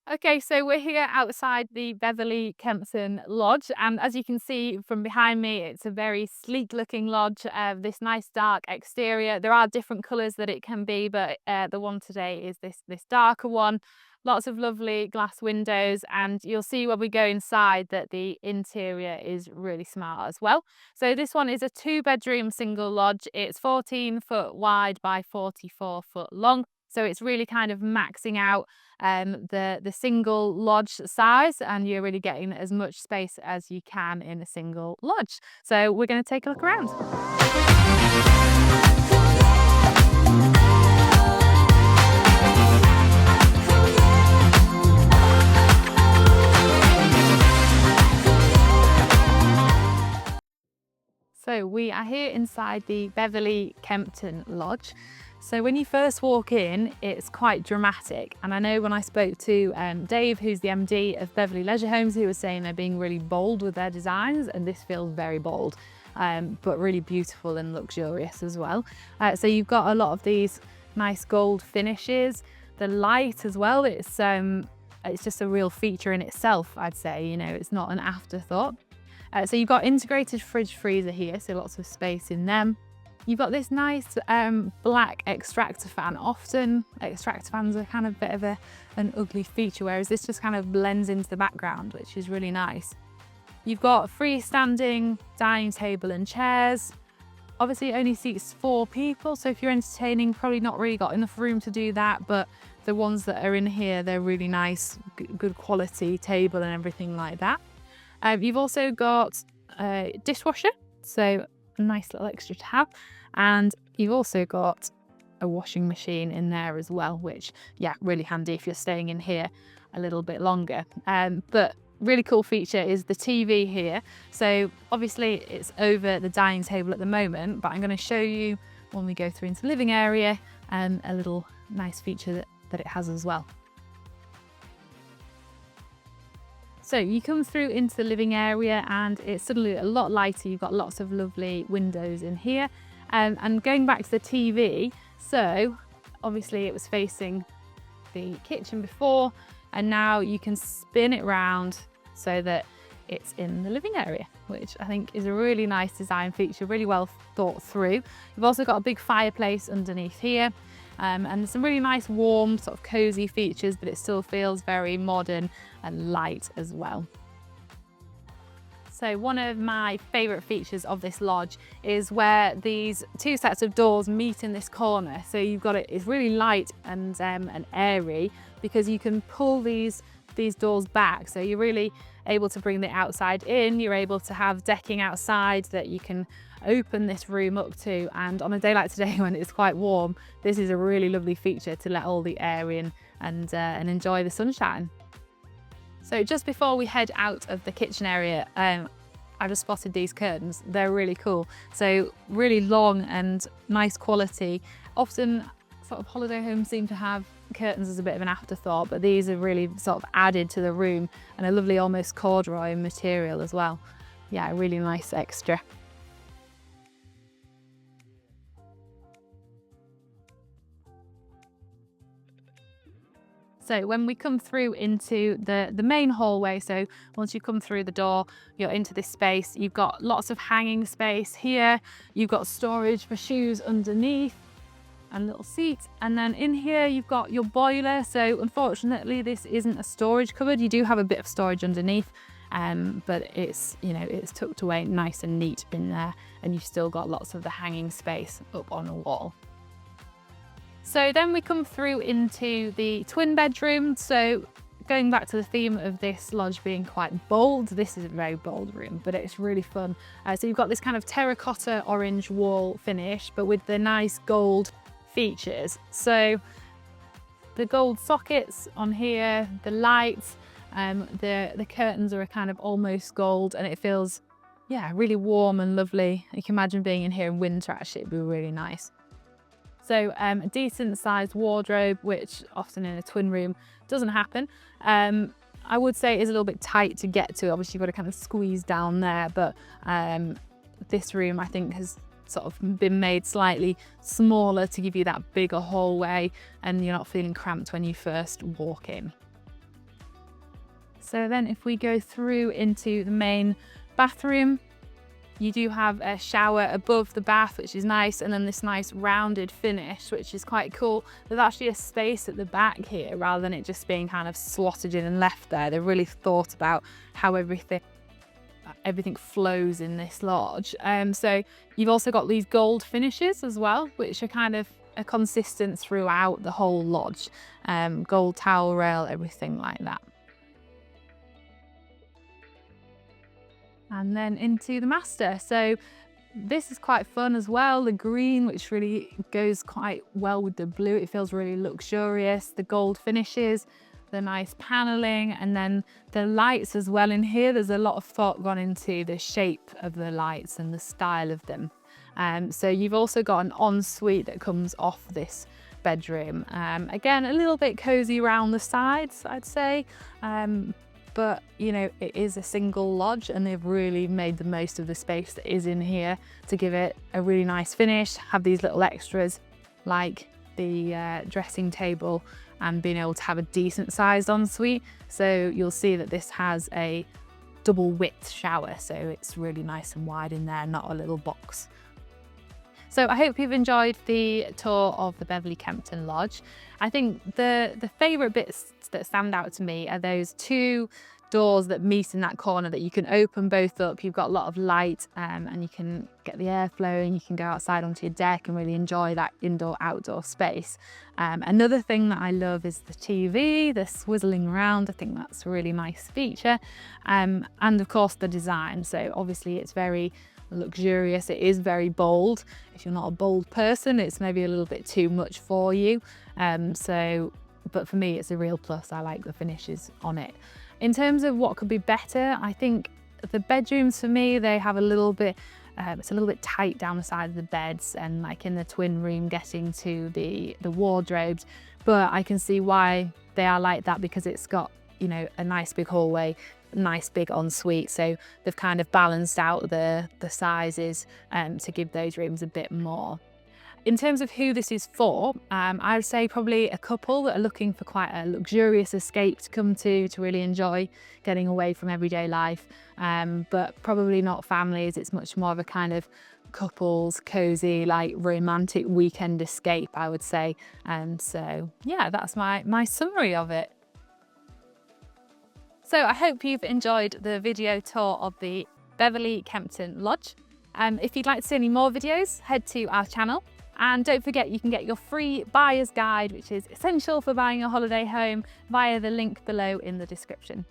Okay, so we're here outside the Beverley Kempton Lodge, and as you can see from behind me, it's a very sleek looking lodge, this nice dark exterior. There are different colours that it can be, but the one today is this darker one. Lots of lovely glass windows, and you'll see when we go inside that the interior is really smart as well. So this one is a 2-bedroom single lodge. It's 14 foot wide by 44 foot long. So it's really kind of maxing out the single lodge size, and you're really getting as much space as you can in a single lodge. So we're going to take a look around. So we are here inside the Beverley Kempton Lodge. So when you first walk in, it's quite dramatic. And I know when I spoke to Dave, who's the MD of Beverley Leisure Homes, he was saying they're being really bold with their designs, and this feels very bold, but really beautiful and luxurious as well. So you've got a lot of these nice gold finishes, the light as well. It's just a real feature in itself, I'd say. You know, it's not an afterthought. So you've got integrated fridge freezer here, so lots of space in them. You've got this nice black extractor fan. Often extractor fans are kind of a bit of an ugly feature, whereas this just kind of blends into the background, which is really nice. You've got freestanding dining table and chairs. Obviously it only seats 4 people, so if you're entertaining, probably not really got enough room to do that, but the ones that are in here, they're really nice, good quality table and everything like that. You've also got a dishwasher, so a nice little extra to have. And you've also got a washing machine in there as well, which, yeah, really handy if you're staying in here a little bit longer. But really cool feature is the TV here. So obviously it's over the dining table at the moment, but I'm going to show you when we go through into the living area a little nice feature that it has as well. So you come through into the living area and it's suddenly a lot lighter. You've got lots of lovely windows in here. And going back to the TV, so obviously it was facing the kitchen before, and now you can spin it round so that it's in the living area, which I think is a really nice design feature, really well thought through. You've also got a big fireplace underneath here. And some really nice warm sort of cozy features, but it still feels very modern and light as well. So one of my favourite features of this lodge is where these 2 sets of doors meet in this corner. So you've got it's really light and airy, because you can pull these doors back. So you're really able to bring the outside in. You're able to have decking outside that you can open this room up to, and on a day like today when it's quite warm, this is a really lovely feature to let all the air in and enjoy the sunshine. So just before we head out of the kitchen area, I just spotted these curtains. They're really cool. So really long and nice quality. Often sort of holiday homes seem to have curtains as a bit of an afterthought, but these are really sort of added to the room, and a lovely almost corduroy material as well. Yeah, a really nice extra. So when we come through into the main hallway, so once you come through the door, you're into this space. You've got lots of hanging space here. You've got storage for shoes underneath and a little seat. And then in here, you've got your boiler. So unfortunately, this isn't a storage cupboard. You do have a bit of storage underneath, but it's, you know, it's tucked away nice and neat in there. And you've still got lots of the hanging space up on a wall. So then we come through into the twin bedroom. So going back to the theme of this lodge being quite bold, this is a very bold room, but it's really fun. So you've got this kind of terracotta orange wall finish, but with the nice gold features. So the gold sockets on here, the lights, the curtains are a kind of almost gold, and it feels, yeah, really warm and lovely. You can imagine being in here in winter, actually, it'd be really nice. So a decent sized wardrobe, which often in a twin room doesn't happen. I would say is a little bit tight to get to. Obviously you've got to kind of squeeze down there, but this room I think has sort of been made slightly smaller to give you that bigger hallway, and you're not feeling cramped when you first walk in. So then if we go through into the main bathroom, you do have a shower above the bath, which is nice, and then this nice rounded finish, which is quite cool. There's actually a space at the back here rather than it just being kind of slotted in and left there. They've really thought about how everything flows in this lodge. So you've also got these gold finishes as well, which are kind of consistent throughout the whole lodge. Gold towel rail, everything like that. And then into the master. So this is quite fun as well. The green, which really goes quite well with the blue. It feels really luxurious. The gold finishes, the nice paneling, and then the lights as well in here. There's a lot of thought gone into the shape of the lights and the style of them. So you've also got an ensuite that comes off this bedroom. Again, a little bit cozy around the sides, I'd say. But you know, it is a single lodge and they've really made the most of the space that is in here to give it a really nice finish, have these little extras like the dressing table and being able to have a decent sized ensuite. So you'll see that this has a double width shower, so it's really nice and wide in there, not a little box. So I hope you've enjoyed the tour of the Beverley Kempton Lodge. I think the favourite bits that stand out to me are those two doors that meet in that corner that you can open both up. You've got a lot of light and you can get the air flowing. You can go outside onto your deck and really enjoy that indoor-outdoor space. Another thing that I love is the TV, the swizzling around. I think that's a really nice feature. And of course the design. So obviously it's very luxurious, it is very bold. If you're not a bold person, it's maybe a little bit too much for you. But for me, it's a real plus. I like the finishes on it. In terms of what could be better, I think the bedrooms for me, they have a little bit, it's a little bit tight down the side of the beds and like in the twin room getting to the wardrobes. But I can see why they are like that because it's got, you know, a nice big hallway, nice big ensuite, so they've kind of balanced out the sizes to give those rooms a bit more. In terms of who this is for, I would say probably a couple that are looking for quite a luxurious escape to come to really enjoy getting away from everyday life, but probably not families. It's much more of a kind of couples, cozy, like romantic weekend escape, I would say. So yeah, that's my summary of it. So I hope you've enjoyed the video tour of the Beverley Kempton Lodge. If you'd like to see any more videos, head to our channel. And don't forget, you can get your free buyer's guide, which is essential for buying a holiday home, via the link below in the description.